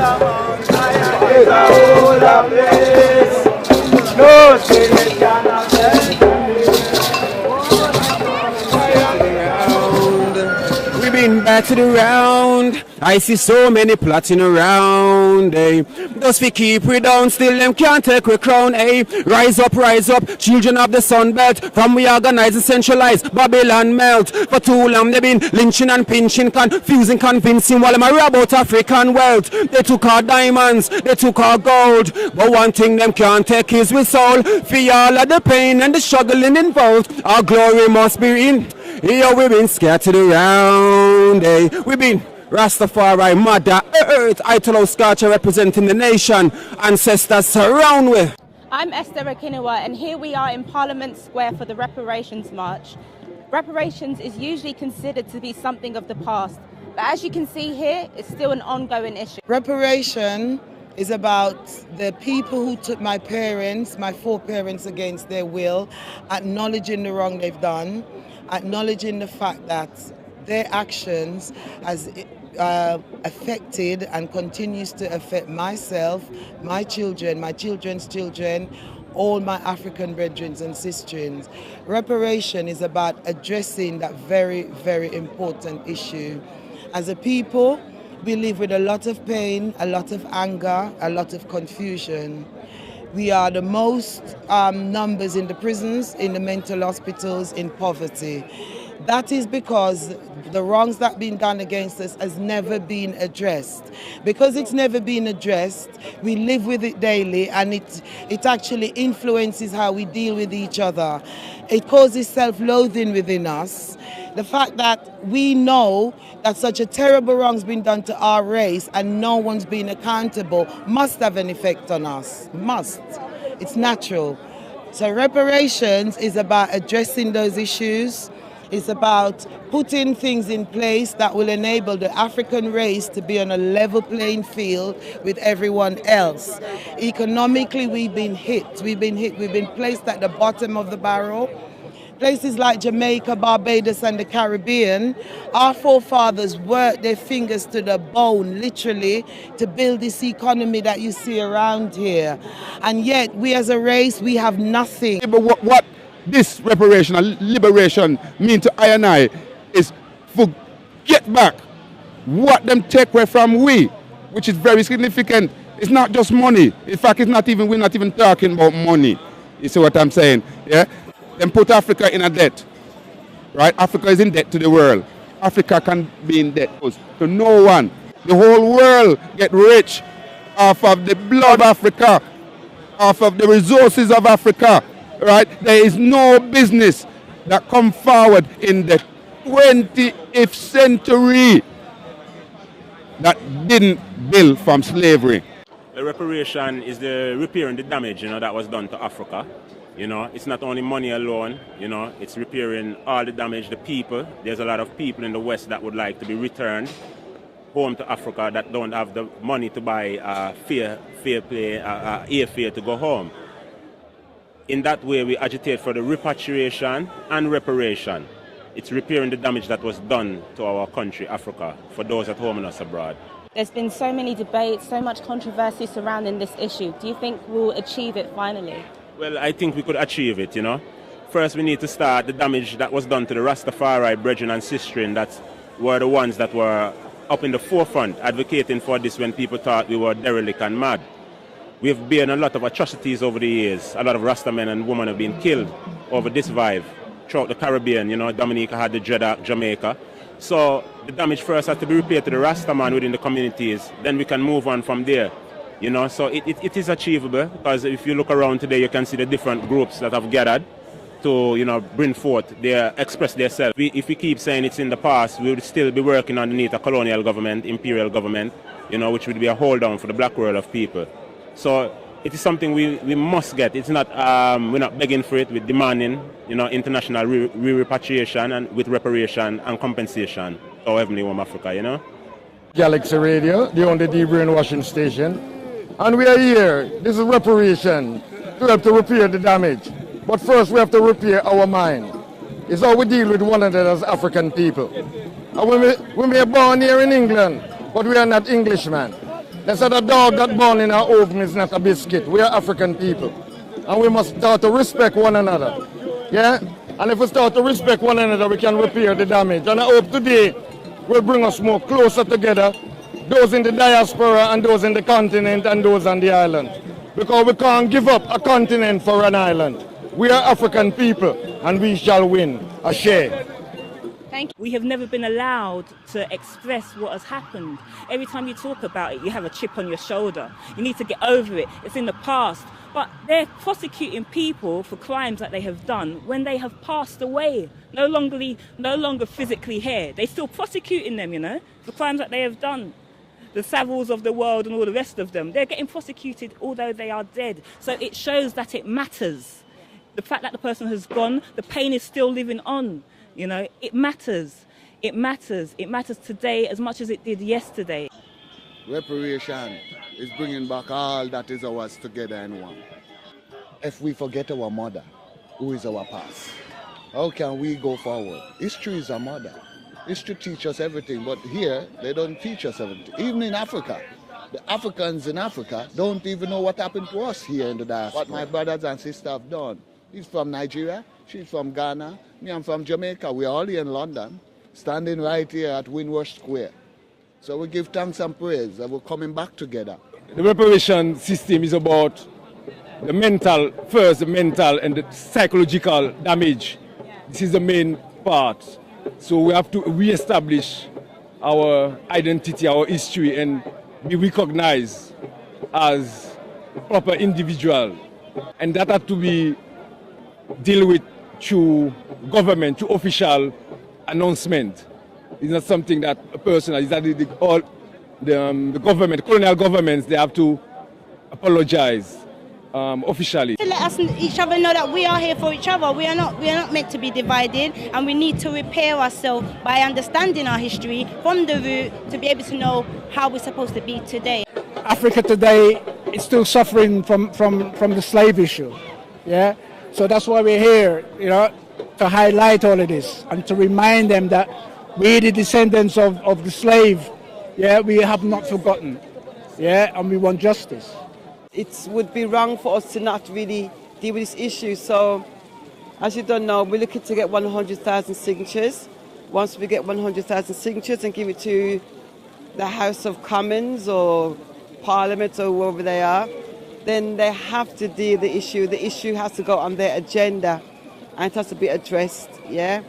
It's a whole of place. No spirit can offend. We've been back to the round. I see so many plotting around, eh. Those we keep we down, still them can't take we crown, eh. Rise up, children of the sun belt. From we organize and centralize, Babylon melt. For too long they been lynching and pinching, confusing, convincing, while them a rob out African wealth. They took our diamonds, they took our gold, but one thing them can't take is we soul. For all of the pain and the struggling involved, our glory must be in. Here we've been scattered around, eh. We've been Rastafari, Mother Earth, Italo Scarcha representing the nation, ancestors surround with. I'm Esther Akinawa, and here we are in Parliament Square for the Reparations March. Reparations is usually considered to be something of the past, but as you can see here, it's still an ongoing issue. Reparation is about the people who took my foreparents against their will, acknowledging the wrong they've done, acknowledging the fact that their actions has affected and continues to affect myself, my children, my children's children, all my African brethren and sisters. Reparation is about addressing that very, very important issue. As a people, we live with a lot of pain, a lot of anger, a lot of confusion. We are the most numbers in the prisons, in the mental hospitals, in poverty. That is because the wrongs that have been done against us has never been addressed. Because it's never been addressed, we live with it daily, and it actually influences how we deal with each other. It causes self-loathing within us. The fact that we know that such a terrible wrong's been done to our race and no one's been accountable must have an effect on us. Must. It's natural. So reparations is about addressing those issues. It's about putting things in place that will enable the African race to be on a level playing field with everyone else. Economically, we've been hit. We've been placed at the bottom of the barrel. Places like Jamaica, Barbados and the Caribbean, our forefathers worked their fingers to the bone, literally, to build this economy that you see around here. And yet, we as a race, we have nothing. But what this reparation and liberation mean to I and I is for get back what them take away from we, which is very significant. It's not just money. In fact, we're not even talking about money. You see what I'm saying? Yeah? Then put Africa in a debt. Right? Africa is in debt to the world. Africa can be in debt to no one. The whole world get rich off of the blood of Africa, off of the resources of Africa. Right? There is no business that come forward in the 20th century that didn't build from slavery. The reparation is the repairing the damage, that was done to Africa. It's not only money alone, it's repairing all the damage, the people. There's a lot of people in the West that would like to be returned home to Africa that don't have the money to buy fair play, airfare to go home. In that way, we agitate for the repatriation and reparation. It's repairing the damage that was done to our country, Africa, for those at home and us abroad. There's been so many debates, so much controversy surrounding this issue. Do you think we'll achieve it finally? Well, I think we could achieve it, First, we need to start the damage that was done to the Rastafari brethren and sistren that were the ones that were up in the forefront advocating for this when people thought we were derelict and mad. We've been a lot of atrocities over the years. A lot of Rasta men and women have been killed over this vibe. Throughout the Caribbean, Dominica had the dread Jamaica. So the damage first has to be repaired to the Rasta man within the communities. Then we can move on from there. So it is achievable, because if you look around today, you can see the different groups that have gathered to, bring forth, express themselves. If we keep saying it's in the past, we would still be working underneath a colonial government, imperial government, which would be a hold down for the black world of people. So it is something we must get. It's not, we're not begging for it, we're demanding, international repatriation and with reparation and compensation to our heavenly home Africa, Galaxy Radio, the only de-brainwashing station. And we are here. This is reparation to help to repair the damage. But first we have to repair our mind. It's how we deal with one another as African people. And when we are born here in England, but we are not Englishmen. They said a dog that born in our oven is not a biscuit. We are African people. And we must start to respect one another. Yeah? And if we start to respect one another, we can repair the damage. And I hope today will bring us more closer together, those in the diaspora and those in the continent and those on the island. Because we can't give up a continent for an island. We are African people and we shall win a share. Thank you. We have never been allowed to express what has happened. Every time you talk about it, you have a chip on your shoulder. You need to get over it. It's in the past. But they're prosecuting people for crimes that they have done when they have passed away, no longer physically here. They're still prosecuting them, you know, for crimes that they have done. The Savills of the world and all the rest of them, they're getting prosecuted although they are dead. So it shows that it matters. The fact that the person has gone, the pain is still living on. You know, it matters. It matters. It matters today as much as it did yesterday. Reparation is bringing back all that is ours together in one. If we forget our mother, who is our past, how can we go forward? History is our mother. History teaches us everything, but here they don't teach us everything. Even in Africa, the Africans in Africa don't even know what happened to us here in the diaspora. What my brothers and sisters have done. He's from Nigeria, she's from Ghana, me I'm from Jamaica. We're all here in London, standing right here at Windrush Square. So we give thanks and praise that we're coming back together. The reparation system is about the mental, first the mental and the psychological damage. This is the main part. So we have to re-establish our identity, our history, and be recognized as a proper individual. And that had to be dealt with through government, through official announcement. It's not something that a person, is that the government, colonial governments, they have to apologize officially. To let us each other know that we are here for each other. We are not meant to be divided, and we need to repair ourselves by understanding our history from the root to be able to know how we're supposed to be today. Africa today is still suffering from the slave issue. Yeah, so that's why we're here, you know, to highlight all of this and to remind them that we, the descendants of the slave, yeah, we have not forgotten. Yeah, and we want justice. It would be wrong for us to not really deal with this issue. So, as you don't know, we're looking to get 100,000 signatures. Once we get 100,000 signatures and give it to the House of Commons or Parliament or wherever they are, then they have to deal with the issue. The issue has to go on their agenda and it has to be addressed, yeah?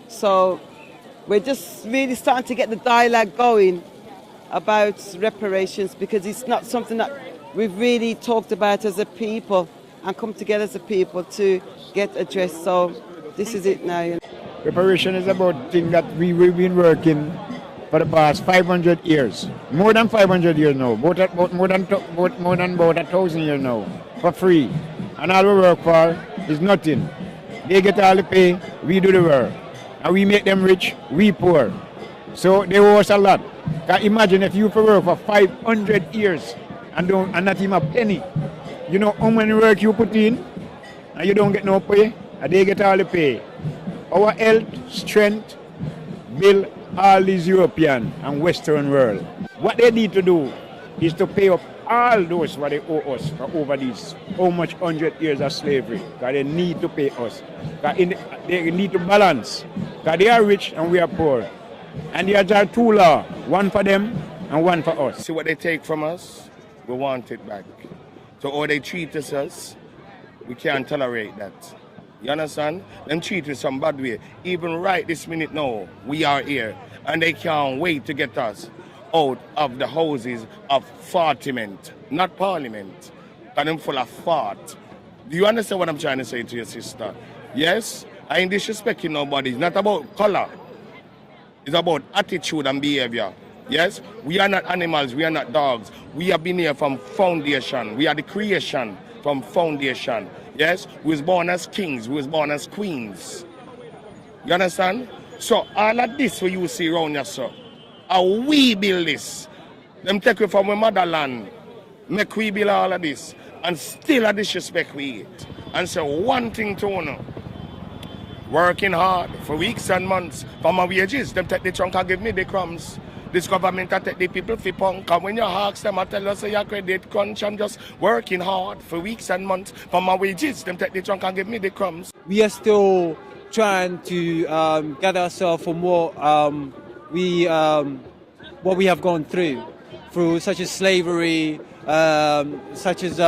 So, we're just really starting to get the dialogue going about reparations because it's not something that we've really talked about as a people and come together as a people to get addressed. So this is it now. You know. Reparation is about things that we've been working for the past 500 years. More than 500 years now. More than about 1,000 years now. For free. And all we work for is nothing. They get all the pay, we do the work. And we make them rich, we poor. So they owe us a lot. Can imagine if you work for 500 years and not even a penny. You know how many work you put in and you don't get no pay, and they get all the pay. Our health, strength, build all these European and Western world. What they need to do is to pay up all those what they owe us for over these how much 100 years of slavery. Because they need to pay us. They need to balance. Because they are rich and we are poor. And there are two laws, one for them and one for us. See what they take from us? We want it back. So how they treat us, we can't tolerate that. You understand? Them treat us some bad way. Even right this minute now, we are here. And they can't wait to get us out of the houses of fartiment, not parliament. And them full of fart. Do you understand what I'm trying to say to your sister? Yes? I ain't disrespecting nobody. It's not about color. It's about attitude and behavior. Yes, we are not animals, we are not dogs. We have been here from foundation. We are the creation from foundation. Yes, we was born as kings, we was born as queens. You understand? So all of this what you see around yourself, how we build this. Them take we from our motherland, make we build all of this, and still a disrespect we eat. And so one thing to know, working hard for weeks and months for my wages, them take the trunk and give me the crumbs. This government I take the people for punk. And when you ask them, I tell us, say your credit crunch. I'm just working hard for weeks and months for my wages. Them take the trunk and give me the crumbs. We are still trying to gather ourselves from what we have gone through such as slavery, such as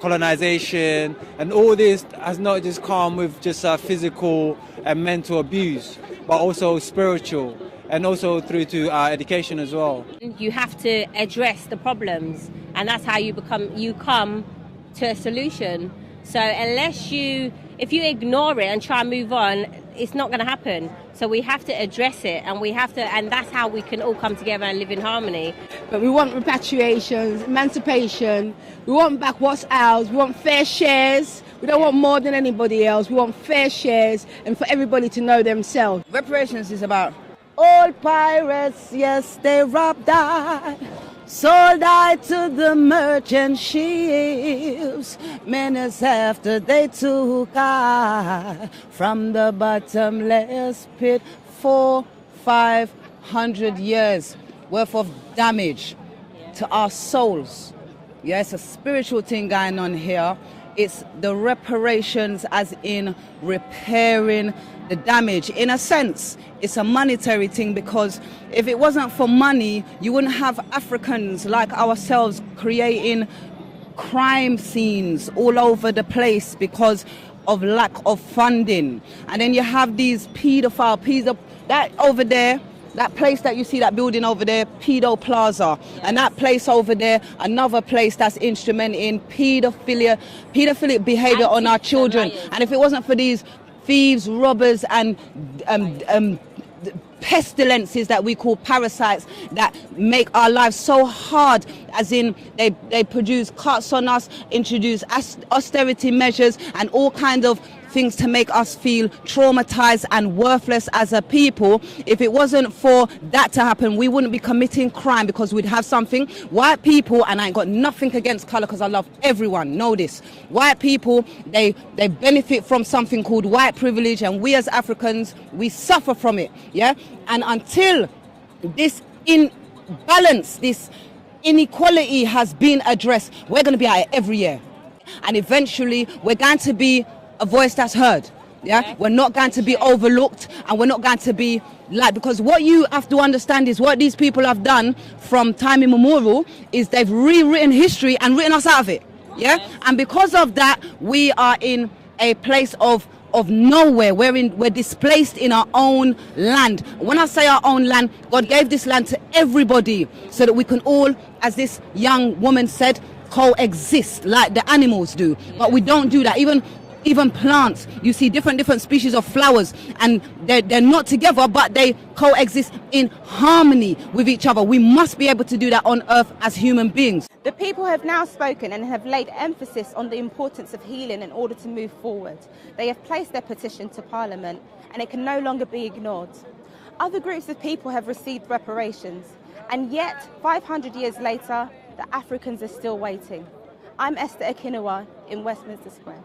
colonization, and all this has not just come with just physical and mental abuse, but also spiritual, and also through to education as well. You have to address the problems, and that's how you come to a solution. So if you ignore it and try and move on, it's not going to happen. So we have to address it, and that's how we can all come together and live in harmony. But we want repatriations, emancipation. We want back what's ours. We want fair shares. We don't want more than anybody else. We want fair shares and for everybody to know themselves. Reparations is about all pirates, yes, they robbed I. Sold I to the merchant ships, minutes after they took I from the bottomless pit. 400-500 years worth of damage to our souls. Yeah, it's a spiritual thing going on here. It's the reparations, as in repairing the damage. In a sense, it's a monetary thing, because if it wasn't for money, you wouldn't have Africans like ourselves creating crime scenes all over the place because of lack of funding. And then you have these pedophile, that over there, that place that you see, that building over there, Pedo Plaza, yes. And that place over there, another place that's instrumental in pedophilic behavior on our children. And if it wasn't for these thieves, robbers, and pestilences that we call parasites that make our lives so hard, as in they produce cuts on us, introduce austerity measures and all kinds of things to make us feel traumatized and worthless as a people. If it wasn't for that to happen, we wouldn't be committing crime, because we'd have something. White people, and I ain't got nothing against color because I love everyone, know this. White people, they benefit from something called white privilege, and we as Africans, we suffer from it. Yeah, and until this imbalance, this inequality has been addressed, we're going to be at it every year, and eventually we're going to be a voice that's heard. Yeah, we're not going to be overlooked, and we're not going to be because what you have to understand is what these people have done from time immemorial is they've rewritten history and written us out of it. Yeah, and because of that, we are in a place of nowhere. We're displaced in our own land. When I say our own land, God gave this land to everybody so that we can all, as this young woman said, coexist like the animals do. But we don't do that. Even plants, you see different species of flowers, and they're not together, but they coexist in harmony with each other. We must be able to do that on earth as human beings. The people have now spoken and have laid emphasis on the importance of healing in order to move forward. They have placed their petition to Parliament, and it can no longer be ignored. Other groups of people have received reparations, and yet 500 years later, the Africans are still waiting. I'm Esther Akinawa in Westminster Square.